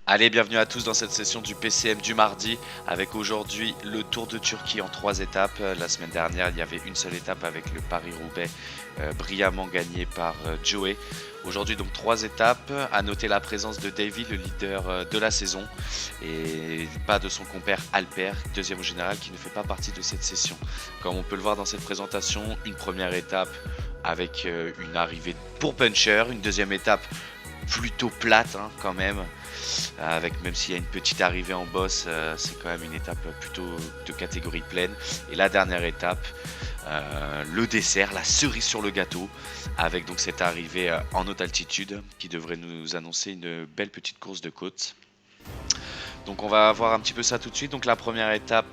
Allez, bienvenue à tous dans cette session du PCM du mardi avec aujourd'hui le Tour de Turquie en 3 étapes. La semaine dernière, il y avait une seule étape avec le Paris-Roubaix brillamment gagné par Joey. Aujourd'hui, donc 3 étapes. À noter la présence de Davy, le leader de la saison, et pas de son compère Alper, deuxième au général, qui ne fait pas partie de cette session. Comme on peut le voir dans cette présentation, une première étape avec une arrivée pour Puncher, une deuxième étape plutôt plate quand même, avec même s'il y a une petite arrivée en boss, c'est quand même une étape plutôt de catégorie pleine. Et la dernière étape, le dessert, la cerise sur le gâteau, avec donc cette arrivée en haute altitude qui devrait nous annoncer une belle petite course de côte. Donc on va voir un petit peu ça tout de suite. Donc la première étape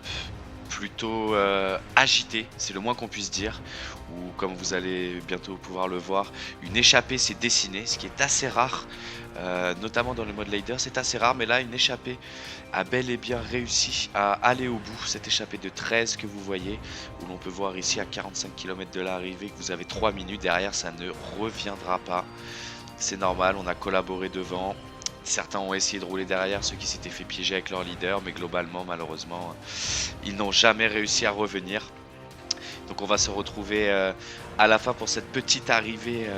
plutôt agitée, c'est le moins qu'on puisse dire, où comme vous allez bientôt pouvoir le voir, une échappée s'est dessinée, ce qui est assez rare, notamment dans le mode leader, c'est assez rare, mais là une échappée a bel et bien réussi à aller au bout, cette échappée de 13 que vous voyez, où l'on peut voir ici à 45 km de l'arrivée que vous avez 3 minutes, derrière ça ne reviendra pas, c'est normal, on a collaboré devant. Certains ont essayé de rouler derrière ceux qui s'étaient fait piéger avec leur leader, mais globalement, malheureusement, ils n'ont jamais réussi à revenir. Donc on va se retrouver à la fin pour cette petite arrivée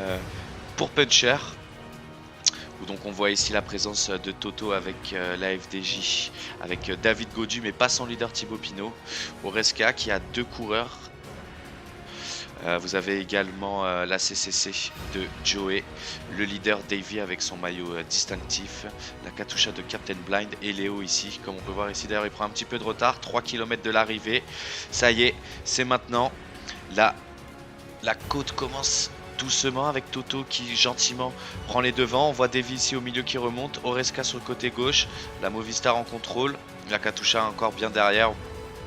pour Puncher. Où donc on voit ici la présence de Toto avec la FDJ, avec David Gaudu, mais pas son leader Thibaut Pinot. Oreska qui a 2 coureurs. Vous avez également la CCC de Joey, le leader Davy avec son maillot distinctif, la Katusha de Captain Blind et Léo ici, comme on peut voir ici d'ailleurs il prend un petit peu de retard, 3 km de l'arrivée, ça y est, c'est maintenant, la côte commence doucement avec Toto qui gentiment prend les devants, on voit Davy ici au milieu qui remonte, Oreska sur le côté gauche, la Movistar en contrôle, la Katusha encore bien derrière.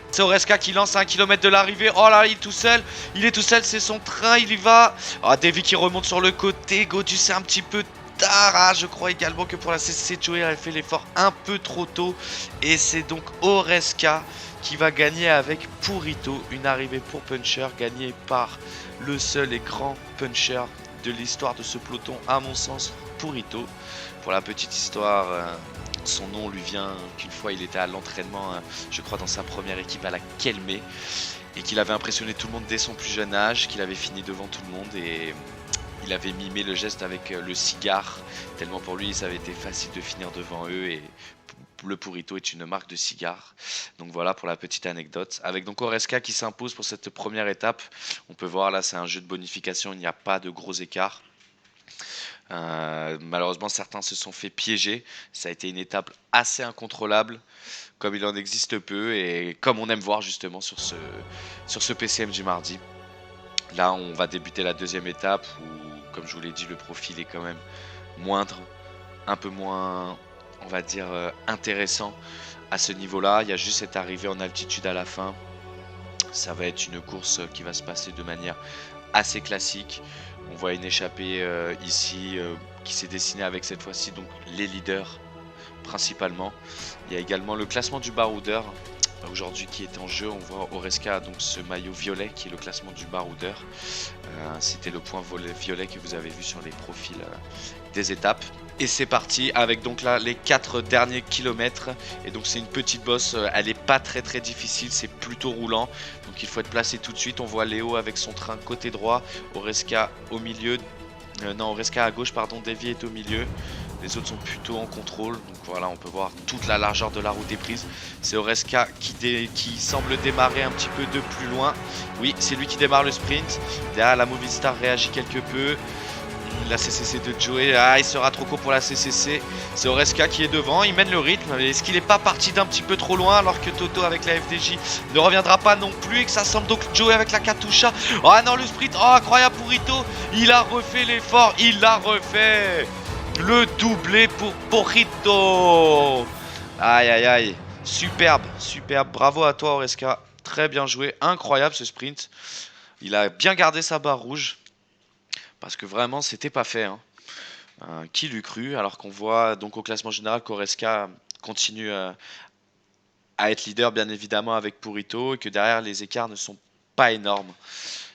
C'est Oreska qui lance à 1 km de l'arrivée. Oh là, il est tout seul, c'est son train, il y va. Ah, Davy qui remonte sur le côté. Godu, c'est un petit peu tard. Ah, je crois également que pour la CCC, Joey a fait l'effort un peu trop tôt. Et c'est donc Oreska qui va gagner avec Purito. Une arrivée pour Puncher, gagnée par le seul et grand Puncher de l'histoire de ce peloton, à mon sens, Purito. Pour la petite histoire, son nom lui vient qu'une fois il était à l'entraînement, je crois dans sa première équipe à la Kelmé, et qu'il avait impressionné tout le monde dès son plus jeune âge, qu'il avait fini devant tout le monde et il avait mimé le geste avec le cigare, tellement pour lui ça avait été facile de finir devant eux, et le Purito est une marque de cigare. Donc voilà pour la petite anecdote. Avec donc Oreska qui s'impose pour cette première étape. On peut voir là c'est un jeu de bonification, il n'y a pas de gros écarts. Malheureusement, certains se sont fait piéger. Ça a été une étape assez incontrôlable, comme il en existe peu, et comme on aime voir justement sur ce PCM du mardi. Là, on va débuter la deuxième étape, où, comme je vous l'ai dit, le profil est quand même moindre, un peu moins, on va dire, intéressant à ce niveau-là. Il y a juste cette arrivée en altitude à la fin. Ça va être une course qui va se passer de manière assez classique. On voit une échappée ici qui s'est dessinée avec cette fois-ci donc les leaders principalement. Il y a également le classement du baroudeur aujourd'hui qui est en jeu. On voit Oreska donc ce maillot violet qui est le classement du baroudeur. C'était le point violet que vous avez vu sur les profils des étapes. Et c'est parti avec donc là les 4 derniers kilomètres. Et donc c'est une petite bosse, elle est pas très difficile, c'est plutôt roulant. Donc il faut être placé tout de suite. On voit Léo avec son train côté droit, Oreska au milieu. Non, Oreska à gauche, pardon, Davy est au milieu. Les autres sont plutôt en contrôle. Donc voilà, on peut voir toute la largeur de la route est prise. C'est Oreska qui semble démarrer un petit peu de plus loin. Oui, c'est lui qui démarre le sprint. Derrière, la Movistar réagit quelque peu. La CCC de Joey, il sera trop court pour la CCC. C'est Oreska qui est devant, il mène le rythme. Est-ce qu'il n'est pas parti d'un petit peu trop loin alors que Toto avec la FDJ ne reviendra pas non plus et que ça semble donc Joey avec la Katusha. Oh non, le sprint, oh incroyable Purito, il a refait l'effort, il l'a refait. Le doublé pour Purito. Aïe, superbe, bravo à toi Oreska, très bien joué, incroyable ce sprint. Il a bien gardé sa barre rouge. Parce que vraiment, c'était pas fait. Qui l'eût cru? Alors qu'on voit donc au classement général qu'Oreska continue à être leader, bien évidemment, avec Purito, et que derrière, les écarts ne sont pas énorme.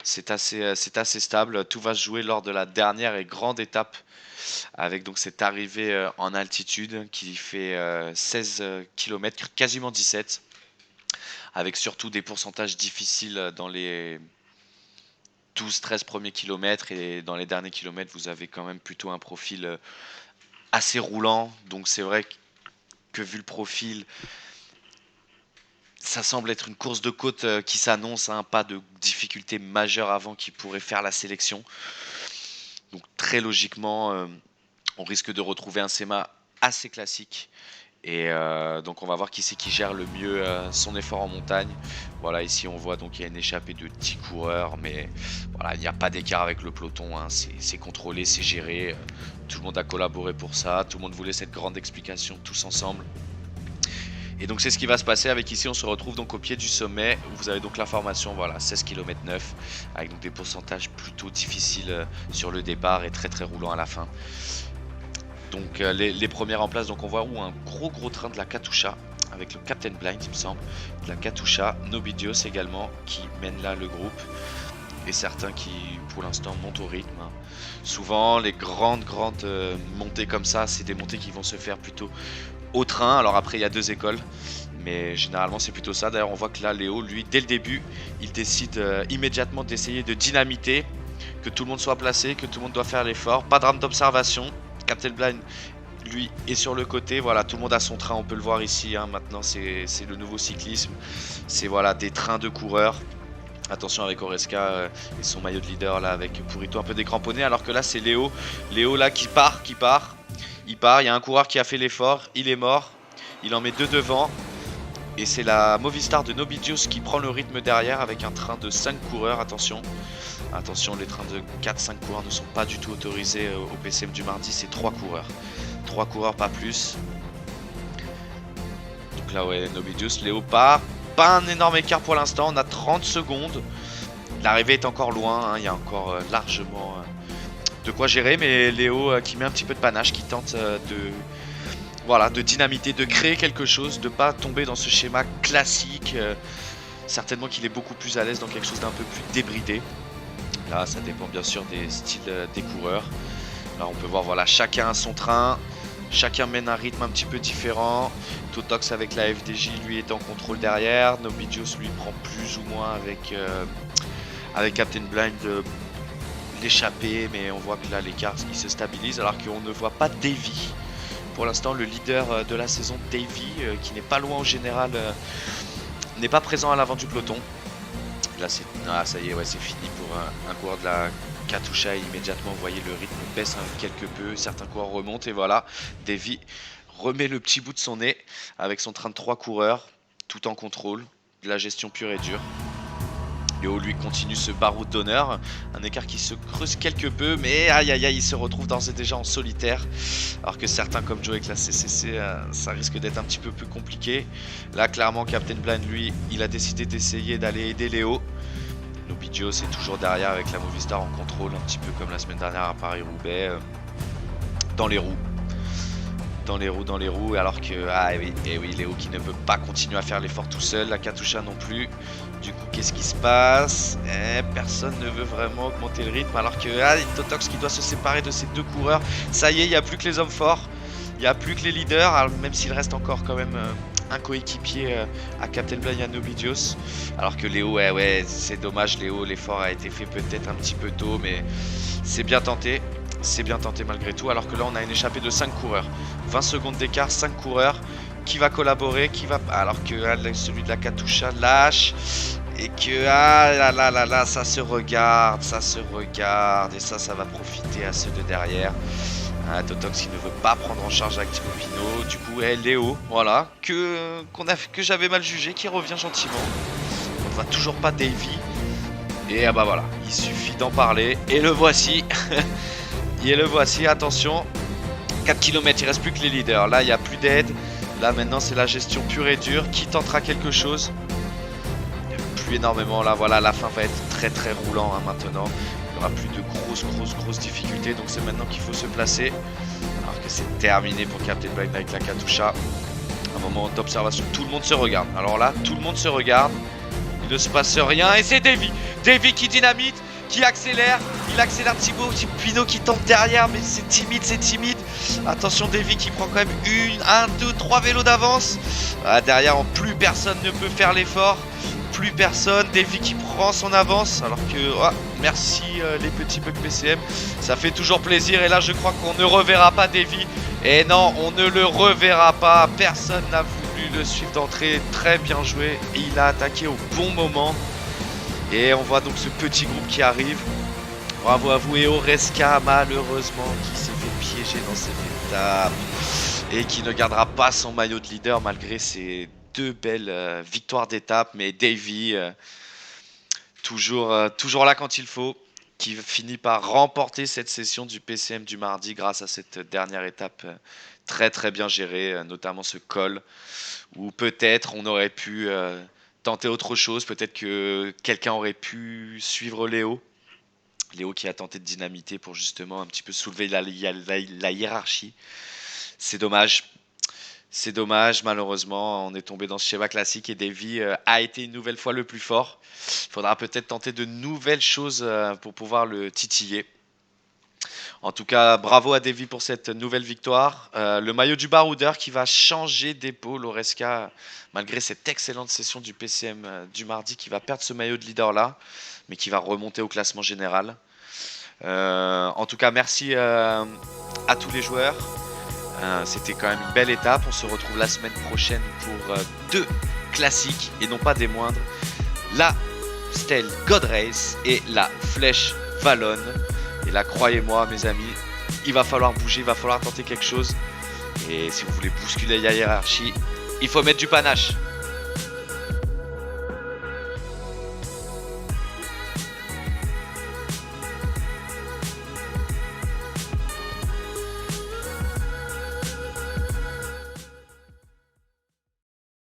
C'est assez stable. Tout va se jouer lors de la dernière et grande étape avec donc cette arrivée en altitude qui fait 16 km, quasiment 17, avec surtout des pourcentages difficiles dans les 12-13 premiers kilomètres, et dans les derniers kilomètres vous avez quand même plutôt un profil assez roulant. Donc c'est vrai que vu le profil, ça semble être une course de côte qui s'annonce, hein, pas de difficulté majeure avant qui pourrait faire la sélection. Donc très logiquement, on risque de retrouver un schéma assez classique. Et donc on va voir qui c'est qui gère le mieux son effort en montagne. Voilà, ici on voit donc il y a une échappée de 10 coureurs, mais voilà, il n'y a pas d'écart avec le peloton, hein. C'est contrôlé, c'est géré. Tout le monde a collaboré pour ça, tout le monde voulait cette grande explication tous ensemble. Et donc c'est ce qui va se passer avec ici, on se retrouve donc au pied du sommet où vous avez donc l'information, voilà, 16 km 9 avec donc des pourcentages plutôt difficiles sur le départ et très très roulants à la fin. Donc les premières en place, donc on voit où un gros train de la Katusha avec le Captain Blind, il me semble, de la Katusha, Nobidios également qui mène là le groupe, et certains qui pour l'instant montent au rythme, hein. Souvent les grandes montées comme ça, c'est des montées qui vont se faire plutôt au train. Alors après il y a deux écoles, mais généralement c'est plutôt ça. D'ailleurs on voit que là Léo, lui, dès le début, il décide immédiatement d'essayer de dynamiter, que tout le monde soit placé, que tout le monde doit faire l'effort, pas de rame d'observation. Captain Blind, lui, est sur le côté. Voilà, tout le monde a son train, on peut le voir ici, hein. Maintenant c'est le nouveau cyclisme, c'est voilà des trains de coureurs. Attention avec Oreska et son maillot de leader là, avec Purito un peu décramponné, alors que là c'est Léo là qui part, il y a un coureur qui a fait l'effort, il est mort, il en met deux devant, et c'est la Movistar de Nobidios qui prend le rythme derrière avec un train de 5 coureurs. Attention, les trains de 4-5 coureurs ne sont pas du tout autorisés au PCM du mardi, c'est 3 coureurs pas plus. Donc là ouais, Nobidios, Léo part, pas un énorme écart pour l'instant, on a 30 secondes, l'arrivée est encore loin, hein. Il y a encore largement de quoi gérer, mais Léo qui met un petit peu de panache, qui tente de dynamiter, de créer quelque chose, de pas tomber dans ce schéma classique. Certainement qu'il est beaucoup plus à l'aise dans quelque chose d'un peu plus débridé. Là ça dépend bien sûr des styles des coureurs. Là on peut voir, voilà, chacun a son train, chacun mène un rythme un petit peu différent. Totox avec la FDJ lui est en contrôle derrière, Nobidios lui prend plus ou moins avec Captain Blind l'échappée, mais on voit que là l'écart il se stabilise, alors qu'on ne voit pas Davy. Pour l'instant le leader de la saison, Davy, qui n'est pas loin au général, n'est pas présent à l'avant du peloton. Là ça y est, ouais, c'est fini pour un coureur de la Katusha. Immédiatement vous voyez le rythme baisse quelque peu, certains coureurs remontent, et voilà, Davy remet le petit bout de son nez avec son train de 3 coureurs, tout en contrôle, de la gestion pure et dure. Léo lui continue ce baroud d'honneur, un écart qui se creuse quelque peu, mais aïe aïe aïe, il se retrouve d'ores et déjà en solitaire, alors que certains comme Joe avec la CCC, ça risque d'être un petit peu plus compliqué. Là clairement Captain Blind, lui, il a décidé d'essayer d'aller aider Léo. Nobidios est toujours derrière avec la Movistar en contrôle, un petit peu comme la semaine dernière à Paris-Roubaix, dans les roues, alors que, oui, Léo qui ne peut pas continuer à faire l'effort tout seul, la Katusha non plus. Du coup, qu'est-ce qui se passe? Personne ne veut vraiment augmenter le rythme, alors que Totox qui doit se séparer de ces deux coureurs. Ça y est, il n'y a plus que les hommes forts, il n'y a plus que les leaders, alors, même s'il reste encore quand même un coéquipier à Captain Blind et à Nobidios. Alors que Léo, ouais, c'est dommage, Léo, l'effort a été fait peut-être un petit peu tôt, mais c'est bien tenté. C'est bien tenté malgré tout, alors que là on a une échappée de 5 coureurs, 20 secondes d'écart, 5 coureurs, qui va collaborer, alors que celui de la Katusha lâche, et que là, ça se regarde, et ça va profiter à ceux de derrière. Totox qui ne veut pas prendre en charge avec Thibaut Pinot. Du coup Léo, voilà, que j'avais mal jugé, qui revient gentiment. On ne voit toujours pas Davy, et bah voilà, il suffit d'en parler, et le voici. Et le voici, attention, 4 km, il ne reste plus que les leaders. Là, il n'y a plus d'aide. Là, maintenant, c'est la gestion pure et dure. Qui tentera quelque chose? Plus énormément. Là, voilà, la fin va être très très roulant, hein, maintenant. Il n'y aura plus de grosses difficultés. Donc, c'est maintenant qu'il faut se placer. Alors que c'est terminé pour Captain Blind avec la Katusha. Un moment d'observation. Tout le monde se regarde. Alors là, tout le monde se regarde. ne se passe rien. Et c'est Davy. Davy qui dynamite, qui accélère. Il accélère Thibaut Pinot qui tente derrière, mais c'est timide, c'est timide. Attention, Davy qui prend quand même 1, 2, 3 vélos d'avance. Derrière, plus personne ne peut faire l'effort. Plus personne. Davy qui prend son avance. Alors que, merci les petits bugs PCM. Ça fait toujours plaisir. Et là, je crois qu'on ne reverra pas Davy. Et non, on ne le reverra pas. Personne n'a voulu le suivre d'entrée. Très bien joué. Et il a attaqué au bon moment. Et on voit donc ce petit groupe qui arrive. Bravo à vous. Et Oreska, malheureusement, qui s'est fait piéger dans cette étape. Et qui ne gardera pas son maillot de leader malgré ses 2 belles victoires d'étape. Mais Davy, toujours là quand il faut, qui finit par remporter cette session du PCM du mardi grâce à cette dernière étape très très bien gérée, notamment ce col où peut-être on aurait pu tenter autre chose, peut-être que quelqu'un aurait pu suivre Léo qui a tenté de dynamiter pour justement un petit peu soulever la hiérarchie. C'est dommage. C'est dommage, malheureusement, on est tombé dans ce schéma classique et Davy a été une nouvelle fois le plus fort. Il faudra peut-être tenter de nouvelles choses pour pouvoir le titiller. En tout cas, bravo à Davy pour cette nouvelle victoire. Le maillot du baroudeur qui va changer d'épaule. Oreska, malgré cette excellente session du PCM du mardi, qui va perdre ce maillot de leader là, mais qui va remonter au classement général. En tout cas, merci à tous les joueurs. C'était quand même une belle étape. On se retrouve la semaine prochaine pour 2 classiques et non pas des moindres. La Stèle God Race et la Flèche Wallonne. Et là, croyez-moi, mes amis, il va falloir bouger, il va falloir tenter quelque chose. Et si vous voulez bousculer la hiérarchie, il faut mettre du panache.